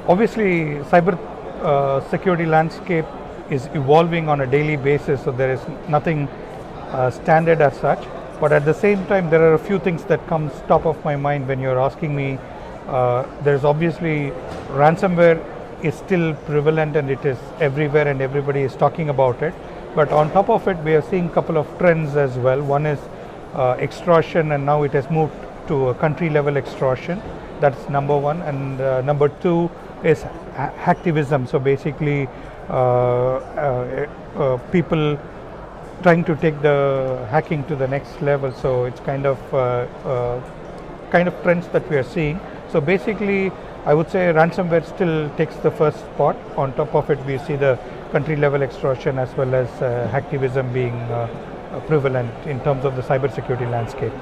Obviously, cyber security landscape is evolving on a daily basis, so there is nothing standard as such. But at the same time, there are a few things that comes top of my mind when you're asking me. There's obviously ransomware is still prevalent and it is everywhere and everybody is talking about it. But on top of it, we are seeing a couple of trends as well. One is extortion, and now it has moved to a country level extortion. That's number one. And number two is hacktivism. So basically people trying to take the hacking to the next level. So it's kind of trends that we are seeing. So basically I would say ransomware still takes the first spot. On top of it, we see the country level extortion as well as hacktivism being prevalent in terms of the cybersecurity landscape.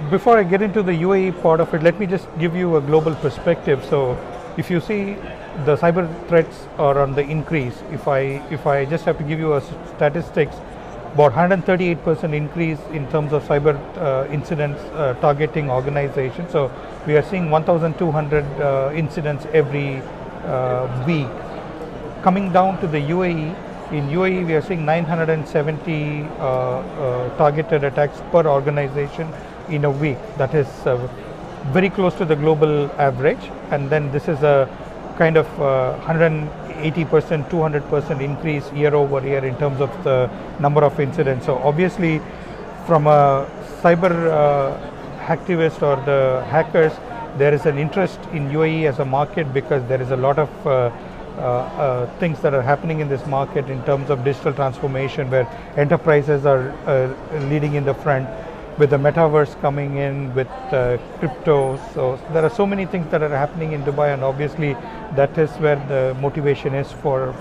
Before I get into the UAE part of it, let me just give you a global perspective. So if you see the cyber threats are on the increase, if I just have to give you a statistics, about 138% increase in terms of cyber incidents targeting organizations. So we are seeing 1,200 incidents every week. Coming down to the UAE, in UAE we are seeing 970 targeted attacks per organization in a week. That is very close to the global average, and then this is a kind of 180%, 200% increase year over year in terms of the number of incidents. So obviously from a cyber hacktivist or the hackers, there is an interest in UAE as a market because there is a lot of things that are happening in this market in terms of digital transformation, where enterprises are leading in the front, with the metaverse coming in, with crypto. So there are so many things that are happening in Dubai, and obviously that is where the motivation is for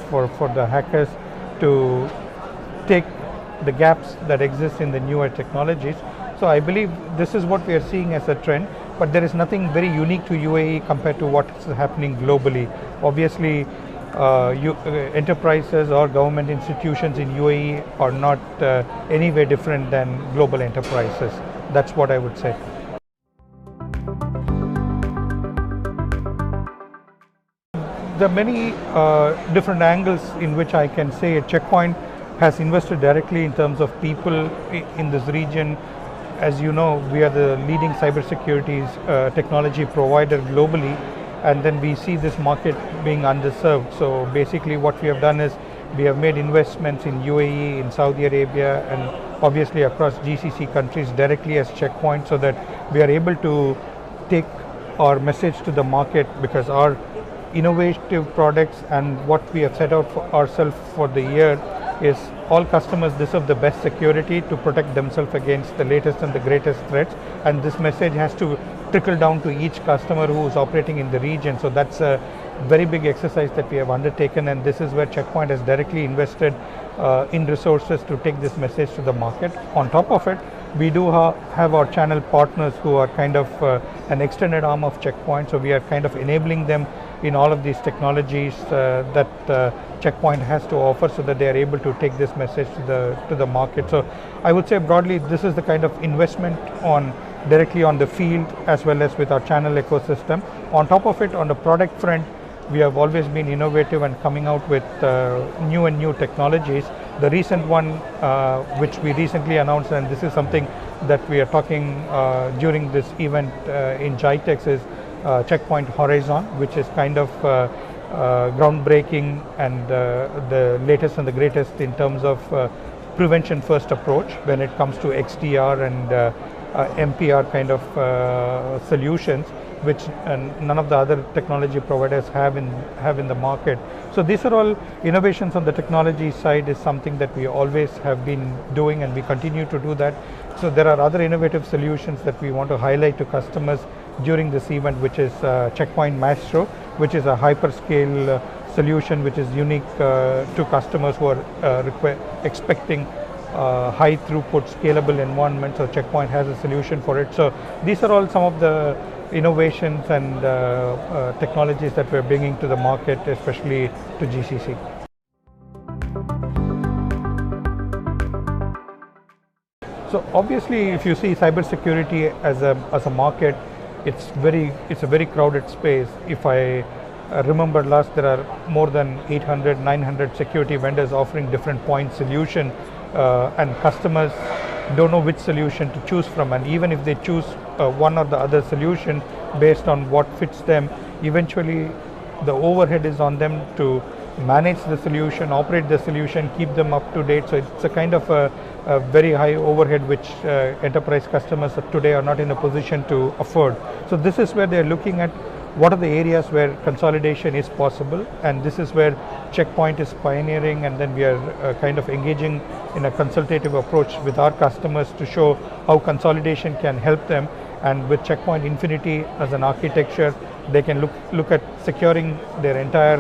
the hackers to take the gaps that exist in the newer technologies. So I believe this is what we are seeing as a trend, but there is nothing very unique to UAE compared to what is happening globally. Obviously enterprises or government institutions in UAE are not any way different than global enterprises. That's what I would say. There are many different angles in which I can say Checkpoint has invested directly in terms of people in this region. As you know, we are the leading cybersecurity technology provider globally, and then we see this market being underserved. So basically what we have done is we have made investments in UAE, in Saudi Arabia, and obviously across GCC countries directly as Checkpoint, so that we are able to take our message to the market, because our innovative products and what we have set out for ourselves for the year is all customers deserve the best security to protect themselves against the latest and the greatest threats, and this message has to trickle down to each customer who is operating in the region. So that's a very big exercise that we have undertaken, and this is where Checkpoint has directly invested in resources to take this message to the market. On top of it, we do have our channel partners who are kind of an extended arm of Checkpoint, so we are kind of enabling them in all of these technologies that Checkpoint has to offer, so that they are able to take this message to the market. So I would say broadly, this is the kind of investment directly on the field as well as with our channel ecosystem. On top of it, on the product front, we have always been innovative and coming out with new technologies. The recent one which we recently announced, and this is something that we are talking during this event in GITEX, is Checkpoint Horizon, which is kind of groundbreaking and the latest and the greatest in terms of prevention first approach when it comes to XDR and MPR kind of solutions, which none of the other technology providers have in the market. So these are all innovations on the technology side, is something that we always have been doing, and we continue to do that. So there are other innovative solutions that we want to highlight to customers during this event, which is Checkpoint Maestro, which is a hyperscale solution which is unique to customers who are expecting high throughput scalable environment. So Checkpoint has a solution for it. So these are all some of the innovations and technologies that we're bringing to the market, especially to GCC. So obviously, if you see cybersecurity as a market, it's a very crowded space. If I remember last, there are more than 800, 900 security vendors offering different point solution, and customers don't know which solution to choose from. And even if they choose one or the other solution based on what fits them, eventually the overhead is on them to manage the solution, operate the solution, keep them up to date. So it's a kind of a very high overhead which enterprise customers today are not in a position to afford. So this is where they're looking at what are the areas where consolidation is possible, and this is where Checkpoint is pioneering, and then we are kind of engaging in a consultative approach with our customers to show how consolidation can help them. And with Checkpoint Infinity as an architecture, they can look at securing their entire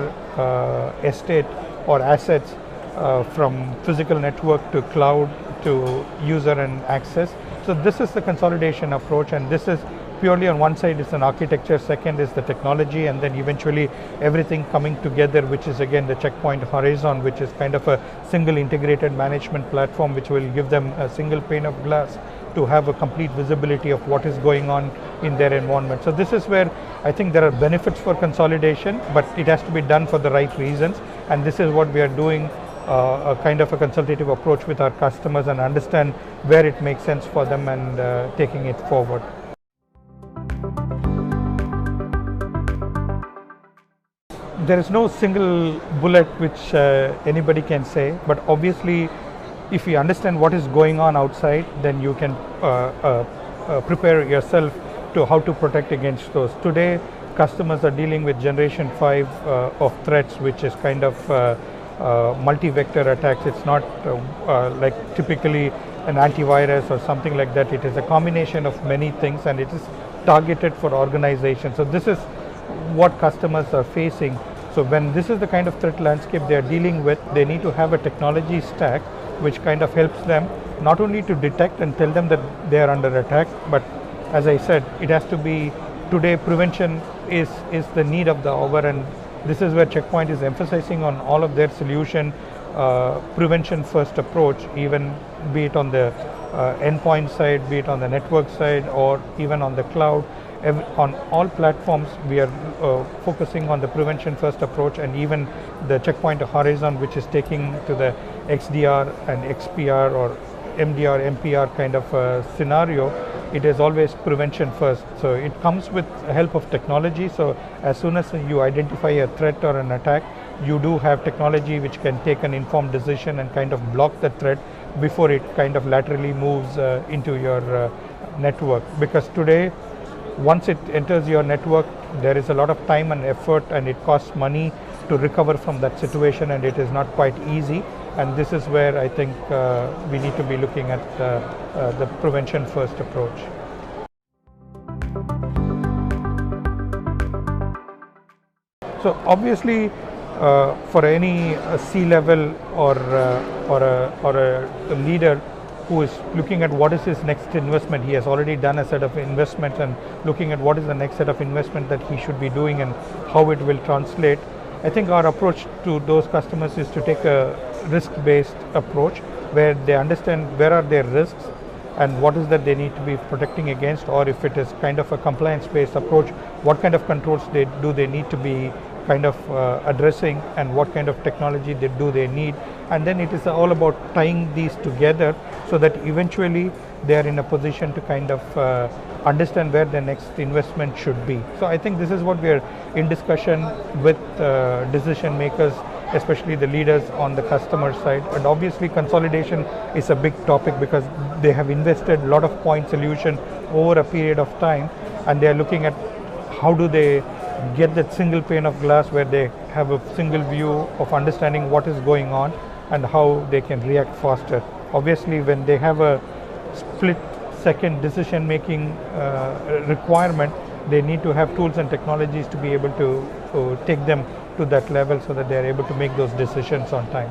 estate or assets from physical network to cloud to user and access. So this is the consolidation approach, and this is purely on one side is an architecture, second is the technology, and then eventually everything coming together, which is again the Checkpoint Horizon, which is kind of a single integrated management platform which will give them a single pane of glass to have a complete visibility of what is going on in their environment. So this is where I think there are benefits for consolidation, but it has to be done for the right reasons, and this is what we are doing, a kind of a consultative approach with our customers and understand where it makes sense for them and taking it forward. There is no single bullet which anybody can say, but obviously if you understand what is going on outside, then you can prepare yourself to how to protect against those. Today, customers are dealing with generation 5 of threats, which is kind of multi-vector attacks. It's not like typically an antivirus or something like that. It is a combination of many things, and it is targeted for organizations. So this is what customers are facing. So when this is the kind of threat landscape they are dealing with, they need to have a technology stack which kind of helps them not only to detect and tell them that they are under attack, but as I said, it has to be today prevention is the need of the hour, and this is where Checkpoint is emphasizing on all of their solution, prevention first approach, even be it on the endpoint side, be it on the network side, or even on the cloud. On all platforms we are focusing on the prevention first approach, and even the Checkpoint Horizon, which is taking to the XDR and XPR or MDR, MPR kind of scenario, it is always prevention first. So it comes with help of technology. So as soon as you identify a threat or an attack, you do have technology which can take an informed decision and kind of block the threat before it kind of laterally moves into your network. Because today, once it enters your network, there is a lot of time and effort, and it costs money to recover from that situation, and it is not quite easy. And this is where I think we need to be looking at the prevention first approach. So obviously for any C-level or a leader who is looking at what is his next investment, he has already done a set of investments and looking at what is the next set of investment that he should be doing and how it will translate. I think our approach to those customers is to take a risk-based approach where they understand where are their risks and what is that they need to be protecting against, or if it is kind of a compliance-based approach, what kind of controls they need to be kind of addressing, and what kind of technology they need. And then it is all about tying these together so that eventually they are in a position to kind of understand where the next investment should be. So I think this is what we are in discussion with decision makers, especially the leaders on the customer side. And obviously consolidation is a big topic because they have invested a lot of point solution over a period of time, and they are looking at how do they get that single pane of glass where they have a single view of understanding what is going on and how they can react faster. Obviously when they have a split second decision making requirement, they need to have tools and technologies to be able to take them to that level so that they are able to make those decisions on time.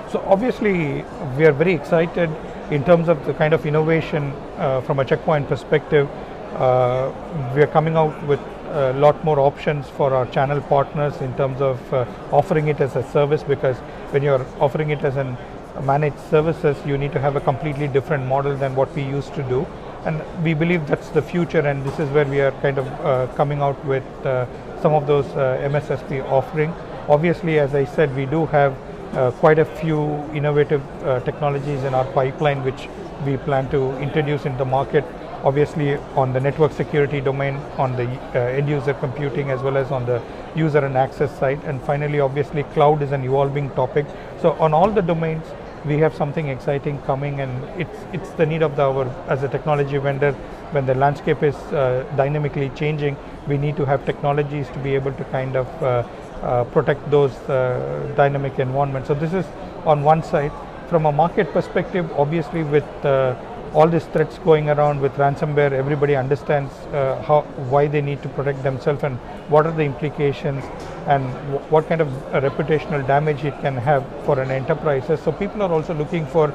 So obviously we are very excited in terms of the kind of innovation from a Checkpoint perspective. We are coming out with a lot more options for our channel partners in terms of offering it as a service, because when you're offering it as an managed services, you need to have a completely different model than what we used to do, and we believe that's the future, and this is where we are kind of coming out with some of those MSSP offering. Obviously, as I said, we do have quite a few innovative technologies in our pipeline which we plan to introduce in the market, obviously on the network security domain, on the end user computing, as well as on the user and access side. And finally, obviously, cloud is an evolving topic. So on all the domains, we have something exciting coming, and it's the need of the hour as a technology vendor. When the landscape is dynamically changing, we need to have technologies to be able to kind of protect those dynamic environments. So this is on one side. From a market perspective, obviously with all these threats going around with ransomware, everybody understands why they need to protect themselves and what are the implications and what kind of reputational damage it can have for an enterprise. So people are also looking for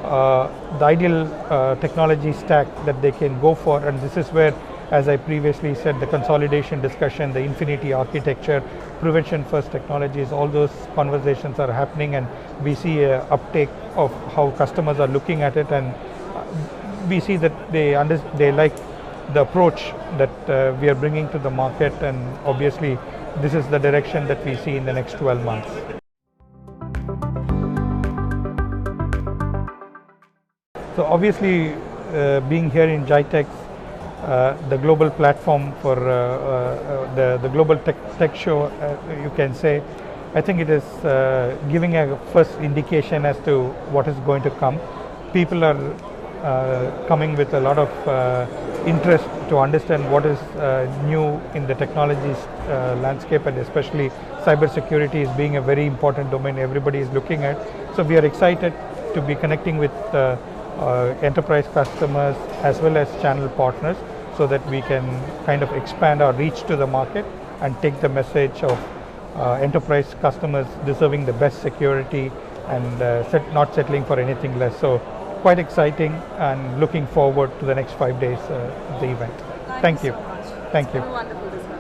the ideal technology stack that they can go for, and this is where, as I previously said, the consolidation discussion, the infinity architecture, prevention first technologies, all those conversations are happening, and we see a uptake of how customers are looking at it, and we see that they like the approach that we are bringing to the market, and obviously this is the direction that we see in the next 12 months. So obviously being here in GITEX, the global platform for the global tech show, you can say, I think it is giving a first indication as to what is going to come. People are coming with a lot of interest to understand what is new in the technologies landscape, and especially cybersecurity is being a very important domain everybody is looking at. So we are excited to be connecting with enterprise customers as well as channel partners, so that we can kind of expand our reach to the market and take the message of enterprise customers deserving the best security and not settling for anything less. So quite exciting, and looking forward to the next 5 days of the event. Thank you. Thank you. Wonderful discussion.